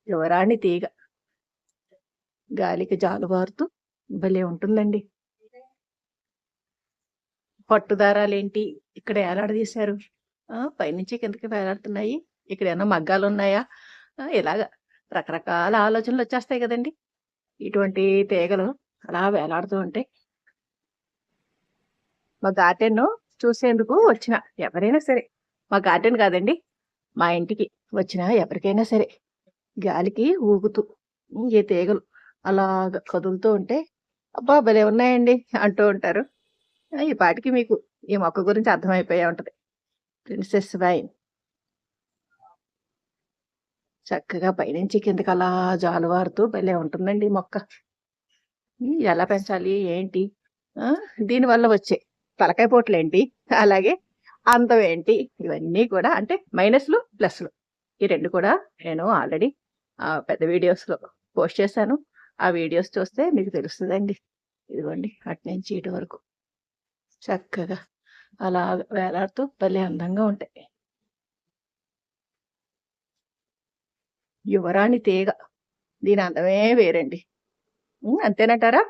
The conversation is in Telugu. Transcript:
యువరాణి తీగ గాలికి జాలువారుతూ భలే ఉంటుందండి. పట్టు దారాలేంటి ఇక్కడ ఏలాడదీశారు. పైనుంచి కిందకి వేలాడుతున్నాయి. ఇక్కడేమన్నా మగ్గాలున్నాయా? ఇలాగ రకరకాల ఆలోచనలొచ్చేస్తాయి గదండీ! ఇటువంటి తీగలు అలా వేలాడుతూ ఉంటే. మా గార్డెన్ను చూసేందుకు వచ్చిన ఎవరైనా సరే, మా గార్డెన్ కాదండి, మా ఇంటికి వచ్చిన ఎవరికైనా సరే, గాలికి ఊగుతూ ఈ తీగలు అలాగ కదులుతూ ఉంటే, అబ్బా! భలే ఉన్నాయండి అంటూ ఉంటారు. ఈ పాటికి మీకు ఈ మొక్క గురించి అర్థమైపోయే ఉంటది. ప్రిన్సెస్ వైన్ చక్కగా పైనుంచి కిందకి అలా జాలువారుతూ భలే ఉంటుందండి ఈ మొక్క. ఎలా పెంచాలి? ఏంటి? ఆ! దీనివల్ల వచ్చే తలకాయ పోట్లేంటి? అలాగే అందం ఏంటి? ఇవన్నీ కూడా అంటే మైనస్‌లు, ప్లస్‌లు ఈ 2 కూడా నేను ఆల్రెడీ పెద్ద వీడియోస్‌లో పోస్ట్ చేశాను. ఆ వీడియోస్ చూస్తే మీకు తెలుస్తదండి. ఇదిగోండి అటునుంచి ఇటు వరకు చక్కగా అలాగ వేలాడుతూ భలే అందంగా ఉంటాయి. యువరాణి తీగ దీని అందమే వేరండి. అంతేనంటారా?